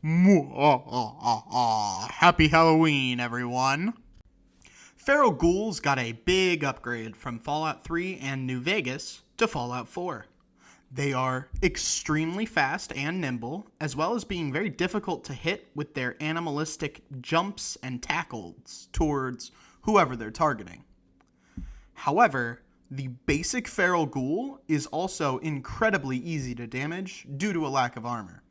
Happy Halloween, everyone. Feral Ghouls got a big upgrade from Fallout 3 and New Vegas to Fallout 4. They are extremely fast and nimble, as well as being very difficult to hit with their animalistic jumps and tackles towards whoever they're targeting. However, the basic Feral Ghoul is also incredibly easy to damage due to a lack of armor.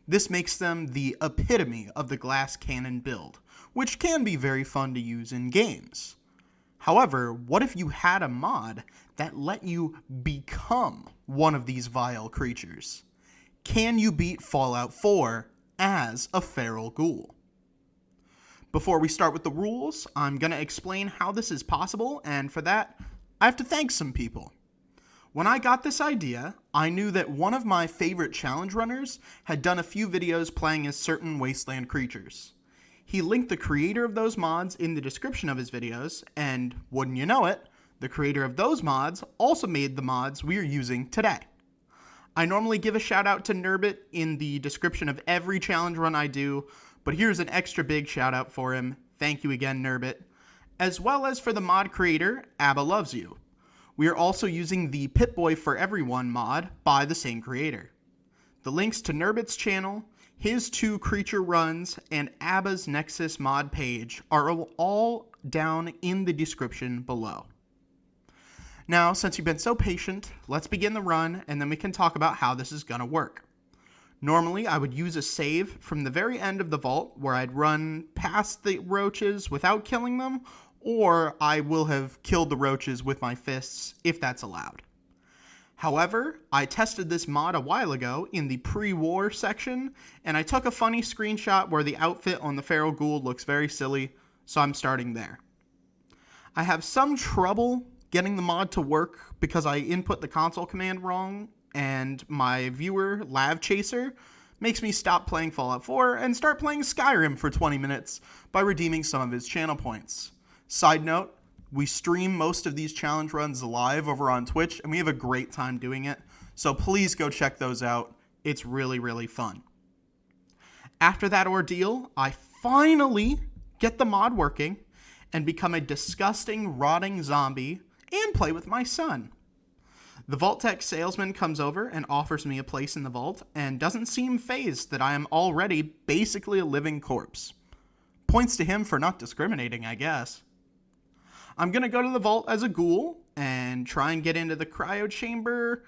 This makes them the epitome of the glass cannon build, which can be very fun to use in games. However, what if you had a mod that let you become one of these vile creatures? Can you beat Fallout 4 as a Feral Ghoul? Before we start with the rules, I'm going to explain how this is possible, and for that, I have to thank some people. When I got this idea, I knew that one of my favorite challenge runners had done a few videos playing as certain wasteland creatures. He linked the creator of those mods in the description of his videos, and wouldn't you know it, the creator of those mods also made the mods we are using today. I normally give a shout out to Nerbit in the description of every challenge run I do, but here's an extra big shout out for him. Thank you again, Nerbit. As well as for the mod creator, Abbalovesyou. We are also using the Pipboy for Everyone mod by the same creator. The links to Nerbit's channel, his 2 creature runs, and ABBA's Nexus mod page are all down in the description below. Now, since you've been so patient, let's begin the run, and then we can talk about how this is going to work. Normally, I would use a save from the very end of the vault, where I'd run past the roaches without killing them, or I will have killed the roaches with my fists, if that's allowed. However, I tested this mod a while ago in the pre-war section, and I took a funny screenshot where the outfit on the Feral Ghoul looks very silly, so I'm starting there. I have some trouble getting the mod to work because I input the console command wrong, and my viewer, Lav Chaser, makes me stop playing Fallout 4 and start playing Skyrim for 20 minutes by redeeming some of his channel points. Side note, we stream most of these challenge runs live over on Twitch, and we have a great time doing it, so please go check those out. It's really, really fun. After that ordeal, I finally get the mod working and become a disgusting, rotting zombie and play with my son. The Vault Tech salesman comes over and offers me a place in the vault and doesn't seem fazed that I am already basically a living corpse. Points to him for not discriminating, I guess. I'm going to go to the vault as a ghoul and try and get into the cryo chamber,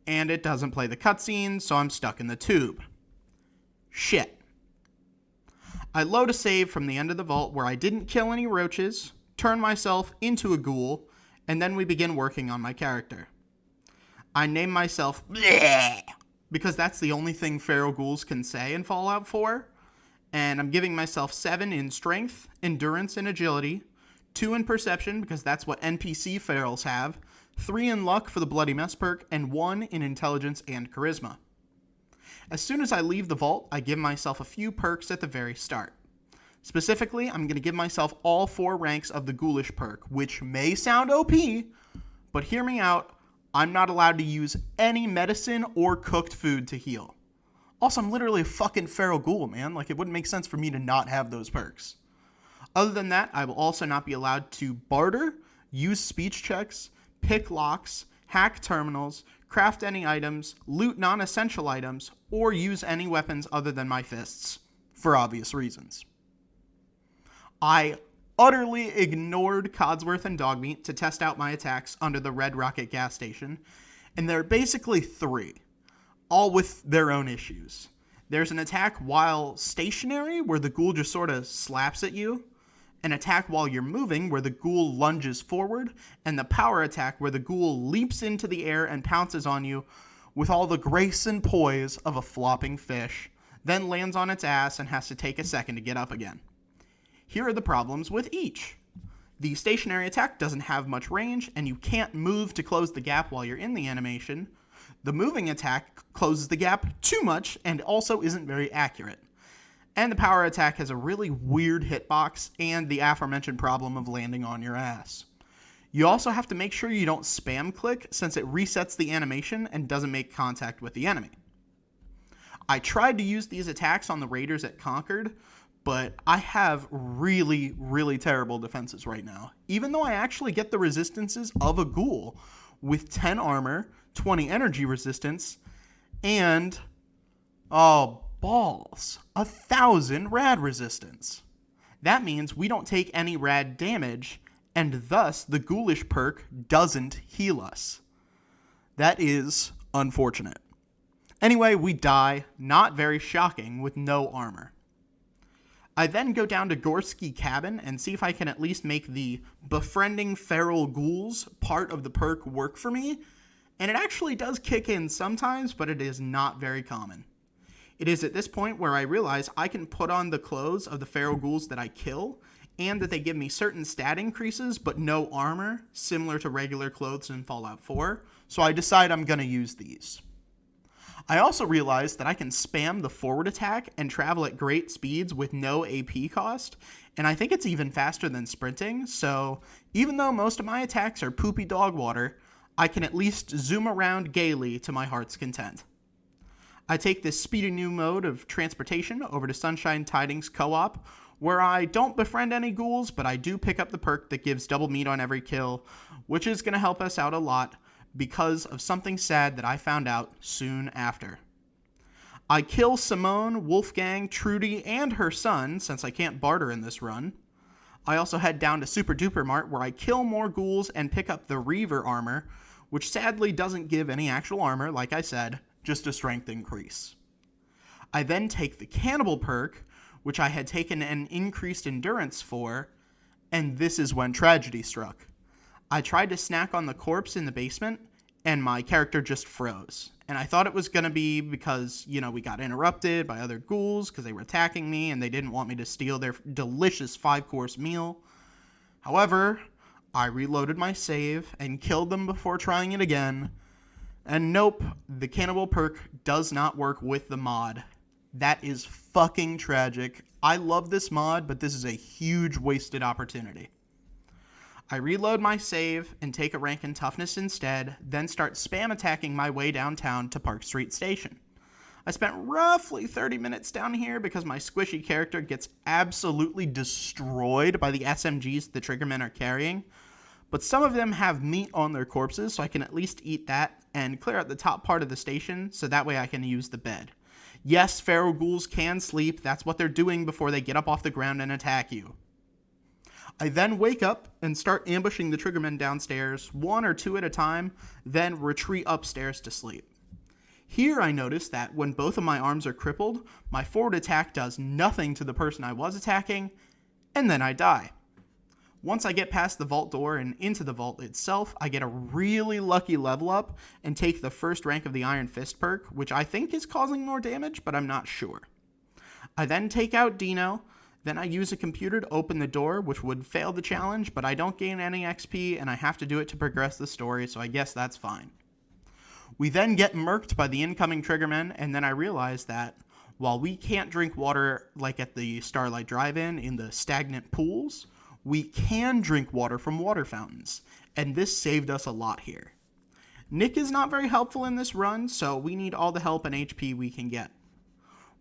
and it doesn't play the cutscene, so I'm stuck in the tube. Shit. I load a save from the end of the vault where I didn't kill any roaches, turn myself into a ghoul, and then we begin working on my character. I name myself Bleh, because that's the only thing Feral Ghouls can say in Fallout 4, and I'm giving myself 7 in strength, endurance, and agility, 2 in perception, because that's what NPC ferals have, 3 in luck for the Bloody Mess perk, and 1 in intelligence and charisma. As soon as I leave the vault, I give myself a few perks at the very start. Specifically, I'm going to give myself all 4 ranks of the Ghoulish perk, which may sound OP, but hear me out, I'm not allowed to use any medicine or cooked food to heal. Also, I'm literally a fucking Feral Ghoul, man. Like, it wouldn't make sense for me to not have those perks. Other than that, I will also not be allowed to barter, use speech checks, pick locks, hack terminals, craft any items, loot non-essential items, or use any weapons other than my fists, for obvious reasons. I utterly ignored Codsworth and Dogmeat to test out my attacks under the Red Rocket gas station, and there are basically 3, all with their own issues. There's an attack while stationary, where the ghoul just sort of slaps at you, an attack while you're moving, where the ghoul lunges forward, and the power attack, where the ghoul leaps into the air and pounces on you with all the grace and poise of a flopping fish, then lands on its ass and has to take a second to get up again. Here are the problems with each. The stationary attack doesn't have much range, and you can't move to close the gap while you're in the animation. The moving attack closes the gap too much and also isn't very accurate. And the power attack has a really weird hitbox and the aforementioned problem of landing on your ass. You also have to make sure you don't spam click, since it resets the animation and doesn't make contact with the enemy. I tried to use these attacks on the raiders at Concord, but I have really, really terrible defenses right now. Even though I actually get the resistances of a ghoul with 10 armor, 20 energy resistance, and, oh, balls, 1,000 rad resistance. That means we don't take any rad damage, and thus the ghoulish perk doesn't heal us. That is unfortunate. Anyway, we die, not very shocking, with no armor. I then go down to Gorski Cabin and see if I can at least make the befriending feral ghouls part of the perk work for me, and it actually does kick in sometimes, but it is not very common. It is at this point where I realize I can put on the clothes of the feral ghouls that I kill, and that they give me certain stat increases, but no armor, similar to regular clothes in Fallout 4, so I decide I'm going to use these. I also realized that I can spam the forward attack and travel at great speeds with no AP cost, and I think it's even faster than sprinting, so even though most of my attacks are poopy dog water, I can at least zoom around gaily to my heart's content. I take this speedy new mode of transportation over to Sunshine Tidings Co-op, where I don't befriend any ghouls, but I do pick up the perk that gives double meat on every kill, which is going to help us out a lot, because of something sad that I found out soon after. I kill Simone, Wolfgang, Trudy, and her son, since I can't barter in this run. I also head down to Super Duper Mart, where I kill more ghouls and pick up the Reaver armor, which sadly doesn't give any actual armor, like I said, just a strength increase. I then take the Cannibal perk, which I had taken an increased endurance for, and this is when tragedy struck. I tried to snack on the corpse in the basement, and my character just froze. And I thought it was going to be because, we got interrupted by other ghouls because they were attacking me and they didn't want me to steal their delicious 5-course meal. However, I reloaded my save and killed them before trying it again. And nope, the Cannibal perk does not work with the mod. That is fucking tragic. I love this mod, but this is a huge wasted opportunity. I reload my save and take a rank in toughness instead, then start spam attacking my way downtown to Park Street Station. I spent roughly 30 minutes down here because my squishy character gets absolutely destroyed by the SMGs the Triggermen are carrying, but some of them have meat on their corpses, so I can at least eat that and clear out the top part of the station so that way I can use the bed. Yes, feral ghouls can sleep, that's what they're doing before they get up off the ground and attack you. I then wake up and start ambushing the Triggermen downstairs, 1 or 2 at a time, then retreat upstairs to sleep. Here I notice that when both of my arms are crippled, my forward attack does nothing to the person I was attacking, and then I die. Once I get past the vault door and into the vault itself, I get a really lucky level up and take the first rank of the Iron Fist perk, which I think is causing more damage, but I'm not sure. I then take out Dino. Then I use a computer to open the door, which would fail the challenge, but I don't gain any XP, and I have to do it to progress the story, so I guess that's fine. We then get murked by the incoming Triggermen, and then I realize that while we can't drink water like at the Starlight Drive-In in the stagnant pools, we can drink water from water fountains, and this saved us a lot here. Nick is not very helpful in this run, so we need all the help and HP we can get.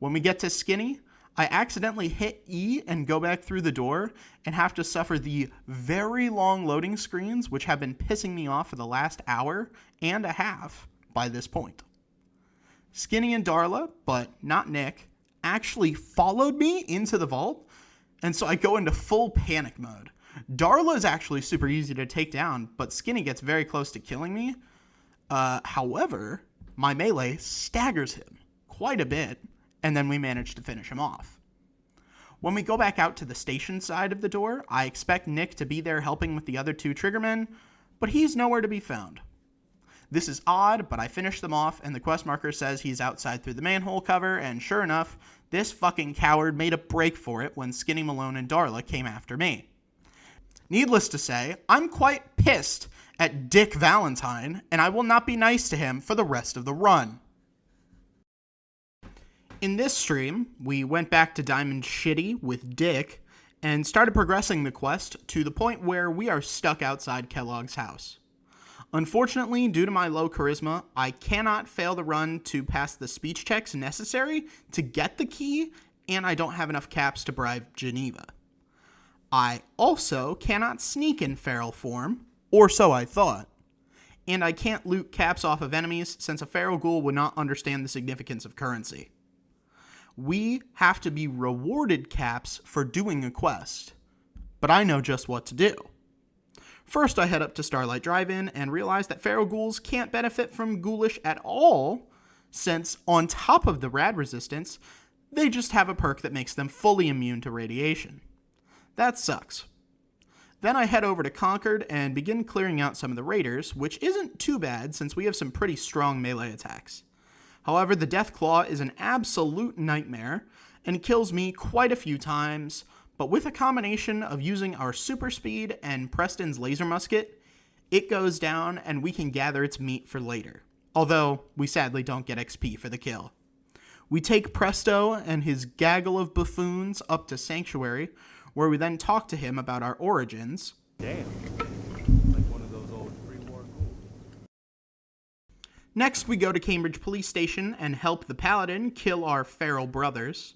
When we get to Skinny, I accidentally hit E and go back through the door and have to suffer the very long loading screens which have been pissing me off for the last hour and a half by this point. Skinny and Darla, but not Nick, actually followed me into the vault, and so I go into full panic mode. Darla is actually super easy to take down, but Skinny gets very close to killing me. However, my melee staggers him quite a bit, and then we manage to finish him off. When we go back out to the station side of the door, I expect Nick to be there helping with the other 2 Triggermen, but he's nowhere to be found. This is odd, but I finish them off, and the quest marker says he's outside through the manhole cover, and sure enough, this fucking coward made a break for it when Skinny Malone and Darla came after me. Needless to say, I'm quite pissed at Dick Valentine, and I will not be nice to him for the rest of the run. In this stream, we went back to Diamond Shitty with Dick and started progressing the quest to the point where we are stuck outside Kellogg's house. Unfortunately, due to my low charisma, I cannot fail the run to pass the speech checks necessary to get the key, and I don't have enough caps to bribe Geneva. I also cannot sneak in feral form, or so I thought, and I can't loot caps off of enemies since a feral ghoul would not understand the significance of currency. We have to be rewarded caps for doing a quest, but I know just what to do. First, I head up to Starlight Drive-In and realize that feral ghouls can't benefit from ghoulish at all, since on top of the rad resistance, they just have a perk that makes them fully immune to radiation. That sucks. Then I head over to Concord and begin clearing out some of the raiders, which isn't too bad since we have some pretty strong melee attacks. However, the Death Claw is an absolute nightmare and kills me quite a few times, but with a combination of using our super speed and Preston's laser musket, it goes down and we can gather its meat for later, although we sadly don't get XP for the kill. We take Presto and his gaggle of buffoons up to Sanctuary, where we then talk to him about our origins. Damn. Like one of those old pre-war ghouls. Next, we go to Cambridge Police Station and help the Paladin kill our feral brothers.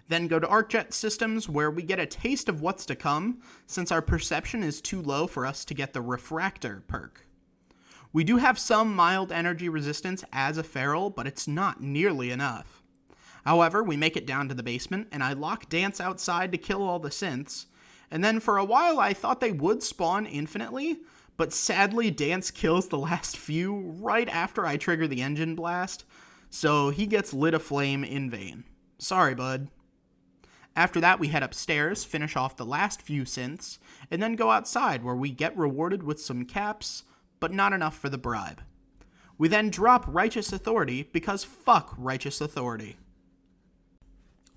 Then go to ArcJet Systems, where we get a taste of what's to come, since our perception is too low for us to get the Refractor perk. We do have some mild energy resistance as a feral, but it's not nearly enough. However, we make it down to the basement, and I lock Dance outside to kill all the synths, and then for a while I thought they would spawn infinitely, but sadly Dance kills the last few right after I trigger the engine blast, so he gets lit aflame in vain. Sorry, bud. After that, we head upstairs, finish off the last few synths, and then go outside where we get rewarded with some caps, but not enough for the bribe. We then drop Righteous Authority because fuck Righteous Authority.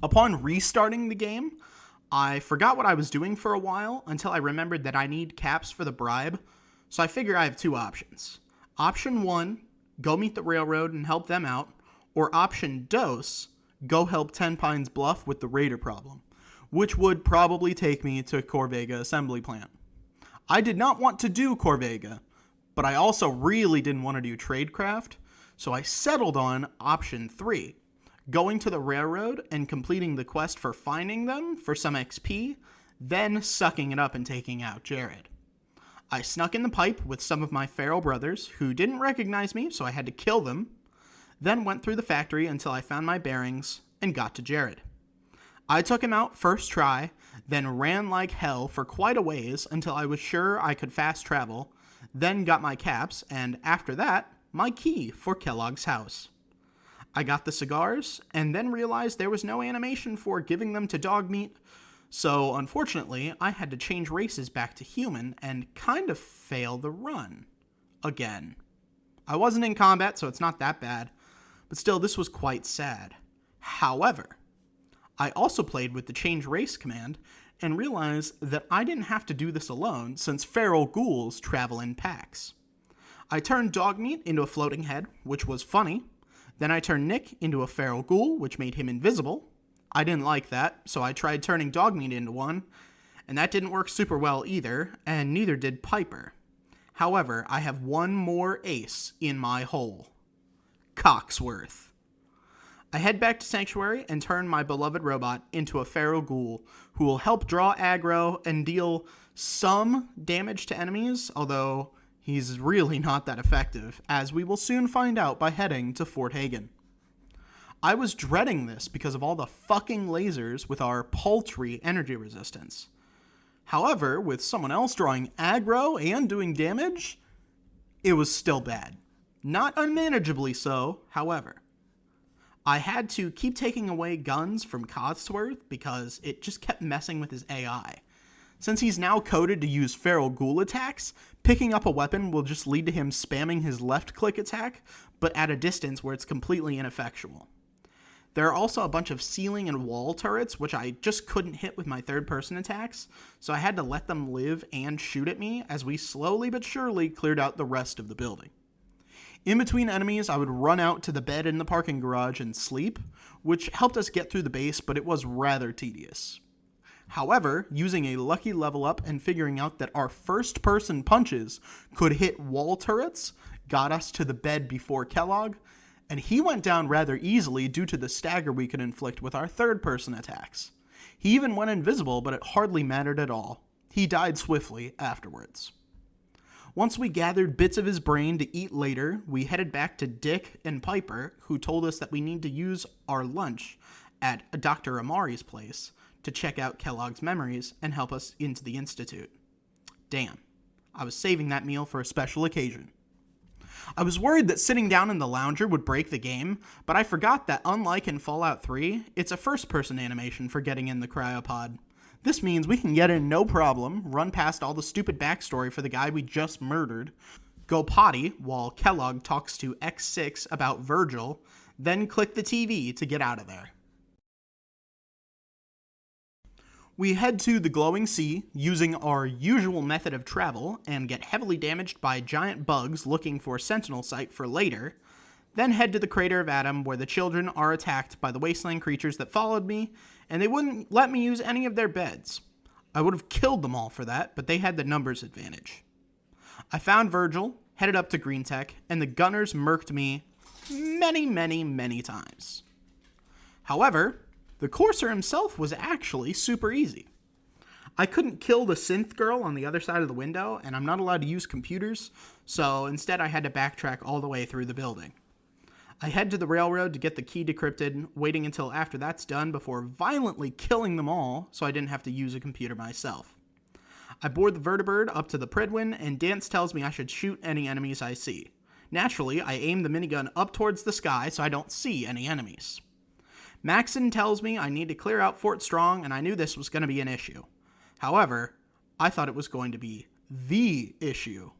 Upon restarting the game, I forgot what I was doing for a while until I remembered that I need caps for the bribe, so I figure I have two options. Option 1, go meet the railroad and help them out, or option dose, go help Ten Pines Bluff with the raider problem, which would probably take me to Corvega Assembly Plant. I did not want to do Corvega, but I also really didn't want to do Tradecraft, so I settled on option 3, going to the railroad and completing the quest for finding them for some XP, then sucking it up and taking out Jared. I snuck in the pipe with some of my feral brothers, who didn't recognize me, so I had to kill them, then went through the factory until I found my bearings and got to Jared. I took him out first try, then ran like hell for quite a ways until I was sure I could fast travel, then got my caps, and after that, my key for Kellogg's house. I got the cigars, and then realized there was no animation for giving them to dog meat, so unfortunately, I had to change races back to human and kind of fail the run. Again. I wasn't in combat, so it's not that bad, but still, this was quite sad. However, I also played with the change race command and realized that I didn't have to do this alone since feral ghouls travel in packs. I turned Dogmeat into a floating head, which was funny. Then I turned Nick into a feral ghoul, which made him invisible. I didn't like that, so I tried turning Dogmeat into one, and that didn't work super well either, and neither did Piper. However, I have one more ace in my hole. Coxworth. I head back to Sanctuary and turn my beloved robot into a feral ghoul who will help draw aggro and deal some damage to enemies, although he's really not that effective, as we will soon find out by heading to Fort Hagen. I was dreading this because of all the fucking lasers with our paltry energy resistance. However, with someone else drawing aggro and doing damage, it was still bad. Not unmanageably so, however. I had to keep taking away guns from Codsworth because it just kept messing with his AI. Since he's now coded to use feral ghoul attacks, picking up a weapon will just lead to him spamming his left-click attack, but at a distance where it's completely ineffectual. There are also a bunch of ceiling and wall turrets, which I just couldn't hit with my third-person attacks, so I had to let them live and shoot at me as we slowly but surely cleared out the rest of the building. In between enemies, I would run out to the bed in the parking garage and sleep, which helped us get through the base, but it was rather tedious. However, using a lucky level up and figuring out that our first person punches could hit wall turrets got us to the bed before Kellogg, and he went down rather easily due to the stagger we could inflict with our third person attacks. He even went invisible, but it hardly mattered at all. He died swiftly afterwards. Once we gathered bits of his brain to eat later, we headed back to Dick and Piper, who told us that we need to use our lunch at Dr. Amari's place to check out Kellogg's memories and help us into the Institute. Damn, I was saving that meal for a special occasion. I was worried that sitting down in the lounger would break the game, but I forgot that unlike in Fallout 3, it's a first-person animation for getting in the cryopod. This means we can get in no problem, run past all the stupid backstory for the guy we just murdered, go potty while Kellogg talks to X6 about Virgil, then click the TV to get out of there. We head to the glowing sea using our usual method of travel and get heavily damaged by giant bugs looking for sentinel site for later, then head to the crater of Adam where the children are attacked by the wasteland creatures that followed me, and they wouldn't let me use any of their beds. I would have killed them all for that, but they had the numbers advantage. I found Virgil, headed up to Green Tech, and the gunners murked me many times. However, the Courser himself was actually super easy. I couldn't kill the synth girl on the other side of the window, and I'm not allowed to use computers, so instead I had to backtrack all the way through the building. I head to the railroad to get the key decrypted, waiting until after that's done before violently killing them all so I didn't have to use a computer myself. I board the vertibird up to the Pridwin, and Dance tells me I should shoot any enemies I see. Naturally, I aim the minigun up towards the sky so I don't see any enemies. Maxon tells me I need to clear out Fort Strong, and I knew this was going to be an issue. However, I thought it was going to be the issue.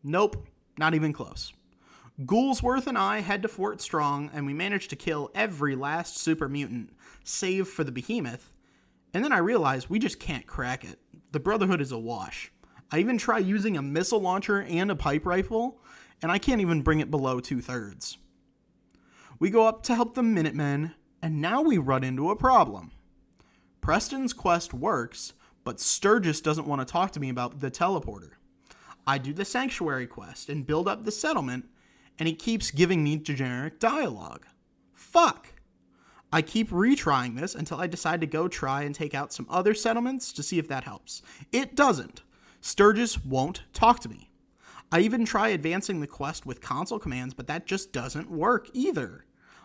Nope, not even close. Goulsworth and I head to Fort Strong, and we managed to kill every last super mutant, save for the behemoth, and then I realized we just can't crack it. The Brotherhood is a wash. I even try using a missile launcher and a pipe rifle, and I can't even bring it below 2/3. We go up to help the Minutemen, and now we run into a problem. Preston's quest works, but Sturgis doesn't want to talk to me about the teleporter. I do the Sanctuary quest and build up the settlement, and he keeps giving me generic dialogue. Fuck! I keep retrying this until I decide to go try and take out some other settlements to see if that helps. It doesn't. Sturgis won't talk to me. I even try advancing the quest with console commands, but that just doesn't work either.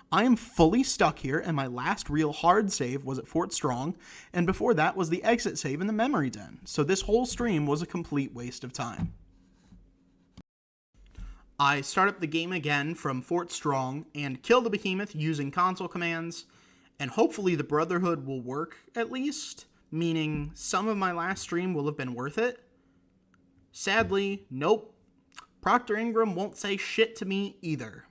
I am fully stuck here, and my last real hard save was at Fort Strong, and before that was the exit save in the memory den, so this whole stream was a complete waste of time. I start up the game again from Fort Strong and kill the behemoth using console commands, and hopefully the Brotherhood will work at least, meaning some of my last stream will have been worth it. Sadly, nope. Proctor Ingram won't say shit to me either.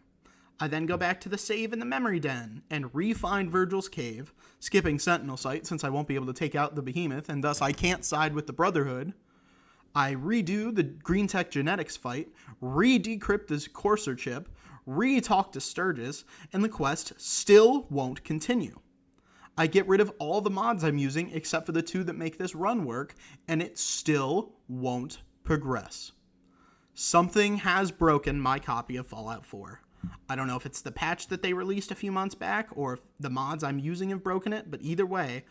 I then go back to the save in the memory den and re-find Virgil's cave, skipping Sentinel Site since I won't be able to take out the behemoth and thus I can't side with the Brotherhood. I redo the Green Tech genetics fight, re-decrypt the Courser chip, re-talk to Sturgis, and the quest still won't continue. I get rid of all the mods I'm using except for the 2 that make this run work, and it still won't progress. Something has broken my copy of Fallout 4. I don't know if it's the patch that they released a few months back or if the mods I'm using have broken it, but either way,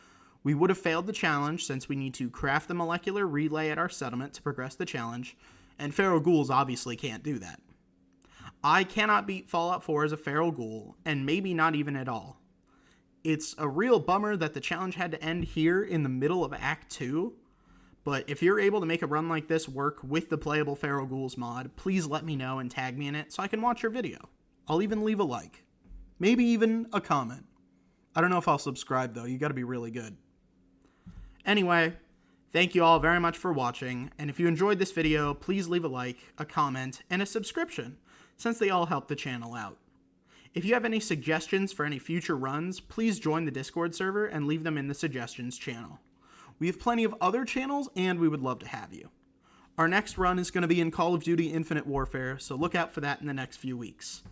we would have failed the challenge since we need to craft the molecular relay at our settlement to progress the challenge, and Feral Ghouls obviously can't do that. I cannot beat Fallout 4 as a Feral Ghoul, and maybe not even at all. It's a real bummer that the challenge had to end here in the middle of Act 2, but if you're able to make a run like this work with the playable Feral Ghouls mod, please let me know and tag me in it so I can watch your video. I'll even leave a like. Maybe even a comment. I don't know if I'll subscribe though, you gotta be really good. Anyway, thank you all very much for watching, and if you enjoyed this video, please leave a like, a comment, and a subscription, since they all help the channel out. If you have any suggestions for any future runs, please join the Discord server and leave them in the suggestions channel. We have plenty of other channels, and we would love to have you. Our next run is going to be in Call of Duty Infinite Warfare, so look out for that in the next few weeks.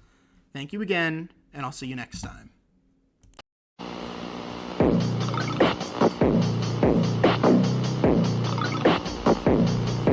Thank you again, and I'll see you next time.